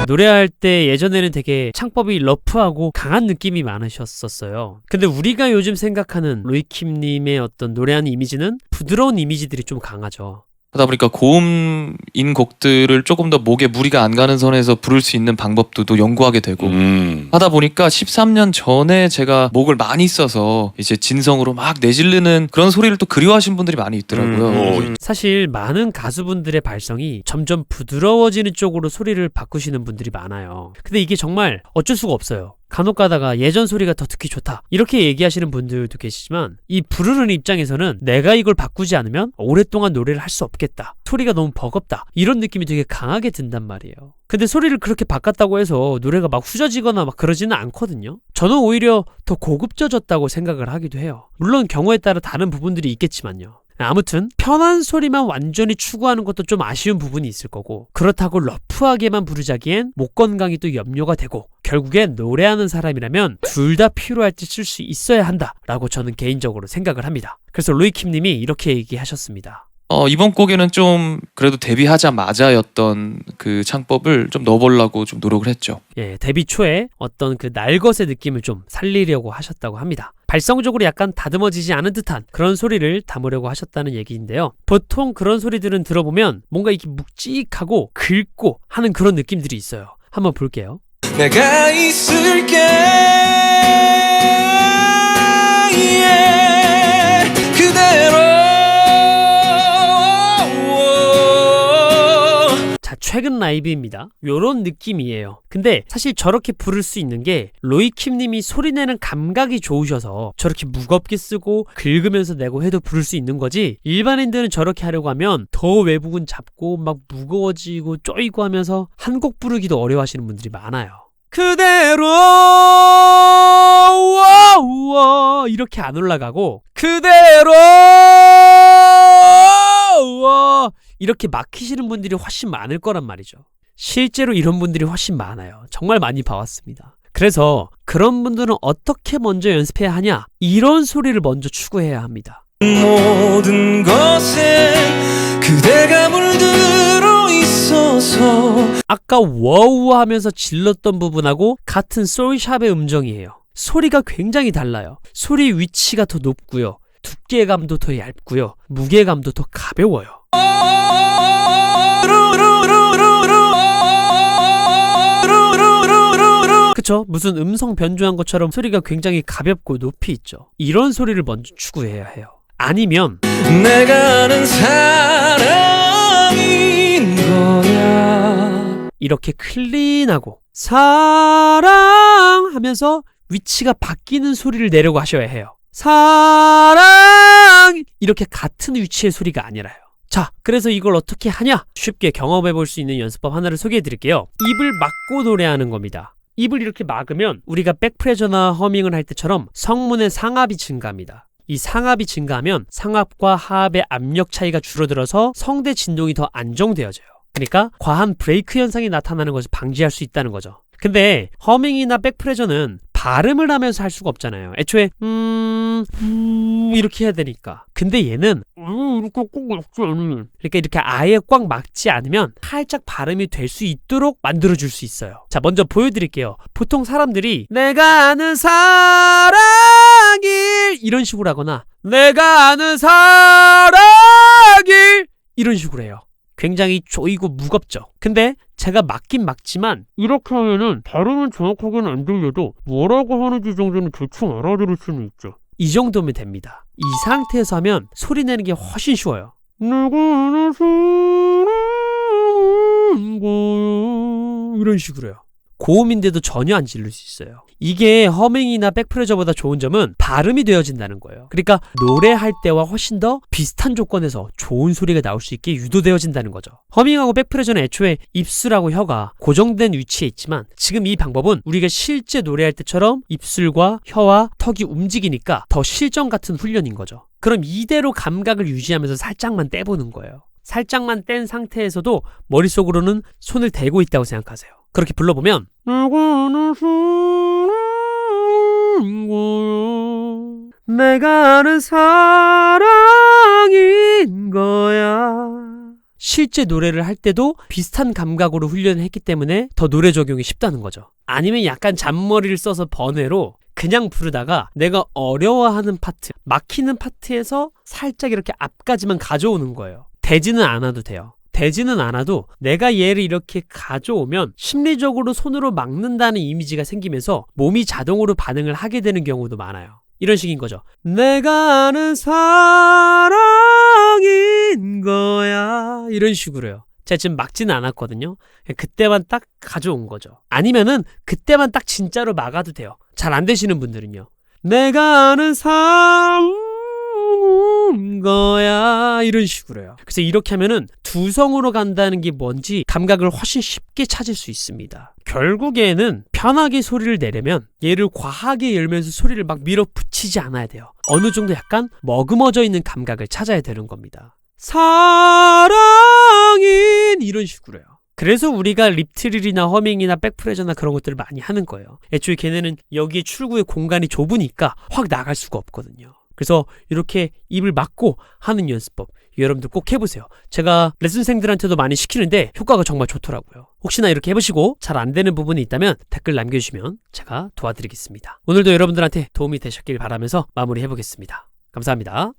노래할 때 예전에는 되게 창법이 러프하고 강한 느낌이 많으셨었어요. 근데 우리가 요즘 생각하는 로이킴님의 어떤 노래하는 이미지는 부드러운 이미지들이 좀 강하죠. 하다 보니까 고음인 곡들을 조금 더 목에 무리가 안 가는 선에서 부를 수 있는 방법도 또 연구하게 되고 하다 보니까 13년 전에 제가 목을 많이 써서 이제 진성으로 막 내지르는 그런 소리를 또 그리워하시는 분들이 많이 있더라고요. 사실 많은 가수분들의 발성이 점점 부드러워지는 쪽으로 소리를 바꾸시는 분들이 많아요. 근데 이게 정말 어쩔 수가 없어요. 간혹 가다가 예전 소리가 더 듣기 좋다 이렇게 얘기하시는 분들도 계시지만 이 부르는 입장에서는 내가 이걸 바꾸지 않으면 오랫동안 노래를 할 수 없겠다, 소리가 너무 버겁다, 이런 느낌이 되게 강하게 든단 말이에요. 근데 소리를 그렇게 바꿨다고 해서 노래가 막 후져지거나 막 그러지는 않거든요. 저는 오히려 더 고급져졌다고 생각을 하기도 해요. 물론 경우에 따라 다른 부분들이 있겠지만요. 아무튼 편한 소리만 완전히 추구하는 것도 좀 아쉬운 부분이 있을 거고, 그렇다고 러프하게만 부르자기엔 목 건강이 또 염려가 되고, 결국엔 노래하는 사람이라면 둘 다 필요할 때 쓸 수 있어야 한다라고 저는 개인적으로 생각을 합니다. 그래서 로이킴님이 이렇게 얘기하셨습니다. 이번 곡에는 좀 그래도 데뷔하자마자였던 그 창법을 좀 넣어보려고 좀 노력을 했죠. 예, 데뷔 초에 어떤 그 날것의 느낌을 좀 살리려고 하셨다고 합니다. 발성적으로 약간 다듬어지지 않은 듯한 그런 소리를 담으려고 하셨다는 얘기인데요. 보통 그런 소리들은 들어보면 뭔가 이렇게 묵직하고 긁고 하는 그런 느낌들이 있어요. 한번 볼게요. 내가 있을게 그대로. 자, 최근 라이브입니다. 요런 느낌이에요. 근데 사실 저렇게 부를 수 있는 게 로이킴님이 소리내는 감각이 좋으셔서 저렇게 무겁게 쓰고 긁으면서 내고 해도 부를 수 있는 거지, 일반인들은 저렇게 하려고 하면 더 외국은 잡고 막 무거워지고 쪼이고 하면서 한 곡 부르기도 어려워하시는 분들이 많아요. 그대로 이렇게 안 올라가고 그대로 이렇게 막히시는 분들이 훨씬 많을 거란 말이죠. 실제로 이런 분들이 훨씬 많아요. 정말 많이 봐왔습니다. 그래서 그런 분들은 어떻게 먼저 연습해야 하냐? 이런 소리를 먼저 추구해야 합니다. 모든 것엔 그대가 물들어 있어서. 아까 워우 하면서 질렀던 부분하고 같은 소울샵의 음정이에요. 소리가 굉장히 달라요. 소리 위치가 더 높고요, 두께감도 더 얇고요, 무게감도 더 가벼워요. 그쵸? 무슨 음성 변조한 것처럼 소리가 굉장히 가볍고 높이 있죠. 이런 소리를 먼저 추구해야 해요. 아니면 내가 아는 사랑인 거야. 이렇게 클린하고 사랑하면서 위치가 바뀌는 소리를 내려고 하셔야 해요. 사랑 이렇게 같은 위치의 소리가 아니라요. 자, 그래서 이걸 어떻게 하냐? 쉽게 경험해 볼 수 있는 연습법 하나를 소개해 드릴게요. 입을 막고 노래하는 겁니다. 입을 이렇게 막으면 우리가 백프레저나 허밍을 할 때처럼 성문의 상압이 증가합니다. 이 상압이 증가하면 상압과 하압의 압력 차이가 줄어들어서 성대 진동이 더 안정되어져요. 그러니까 과한 브레이크 현상이 나타나는 것을 방지할 수 있다는 거죠. 근데 허밍이나 백프레저는 발음을 하면서 할 수가 없잖아요. 애초에 이렇게 해야 되니까. 근데 얘는 이렇게 꼭 막지 않으면, 그러니까 이렇게 아예 꽉 막지 않으면 살짝 발음이 될 수 있도록 만들어줄 수 있어요. 자, 먼저 보여드릴게요. 보통 사람들이 내가 아는 사랑일 이런 식으로 하거나 내가 아는 사랑일 이런 식으로 해요. 굉장히 조이고 무겁죠. 근데 제가 막긴 막지만 이렇게 하면은 발음은 정확하게는 안 들려도 뭐라고 하는지 정도는 대충 알아들을 수는 있죠. 이 정도면 됩니다. 이 상태에서 하면 소리 내는 게 훨씬 쉬워요. 내가 아는 사랑인 거야 이런 식으로요. 고음인데도 전혀 안 질릴 수 있어요. 이게 허밍이나 백프레저보다 좋은 점은 발음이 되어진다는 거예요. 그러니까 노래할 때와 훨씬 더 비슷한 조건에서 좋은 소리가 나올 수 있게 유도되어진다는 거죠. 허밍하고 백프레저는 애초에 입술하고 혀가 고정된 위치에 있지만, 지금 이 방법은 우리가 실제 노래할 때처럼 입술과 혀와 턱이 움직이니까 더 실전 같은 훈련인 거죠. 그럼 이대로 감각을 유지하면서 살짝만 떼보는 거예요. 살짝만 뗀 상태에서도 머릿속으로는 손을 대고 있다고 생각하세요. 그렇게 불러보면 내가 아는 사랑인 거야. 실제 노래를 할 때도 비슷한 감각으로 훈련을 했기 때문에 더 노래 적용이 쉽다는 거죠. 아니면 약간 잔머리를 써서 번외로 그냥 부르다가 내가 어려워하는 파트, 막히는 파트에서 살짝 이렇게 앞까지만 가져오는 거예요. 대지는 않아도 돼요. 대지는 않아도 내가 얘를 이렇게 가져오면 심리적으로 손으로 막는다는 이미지가 생기면서 몸이 자동으로 반응을 하게 되는 경우도 많아요. 이런 식인 거죠. 내가 아는 사랑인 거야. 이런 식으로요. 제가 지금 막지는 않았거든요. 그때만 딱 가져온 거죠. 아니면은 그때만 딱 진짜로 막아도 돼요. 잘 안 되시는 분들은요. 내가 아는 사랑인 거야. 이런 식으로요. 그래서 이렇게 하면은 두성으로 간다는 게 뭔지 감각을 훨씬 쉽게 찾을 수 있습니다. 결국에는 편하게 소리를 내려면 얘를 과하게 열면서 소리를 막 밀어붙이지 않아야 돼요. 어느 정도 약간 머금어져 있는 감각을 찾아야 되는 겁니다. 사랑인 이런 식으로요. 그래서 우리가 립트릴이나 허밍이나 백프레저나 그런 것들을 많이 하는 거예요. 애초에 걔네는 여기에 출구의 공간이 좁으니까 확 나갈 수가 없거든요. 그래서 이렇게 입을 막고 하는 연습법 여러분들 꼭 해보세요. 제가 레슨생들한테도 많이 시키는데 효과가 정말 좋더라고요. 혹시나 이렇게 해보시고 잘 안 되는 부분이 있다면 댓글 남겨주시면 제가 도와드리겠습니다. 오늘도 여러분들한테 도움이 되셨길 바라면서 마무리해보겠습니다. 감사합니다.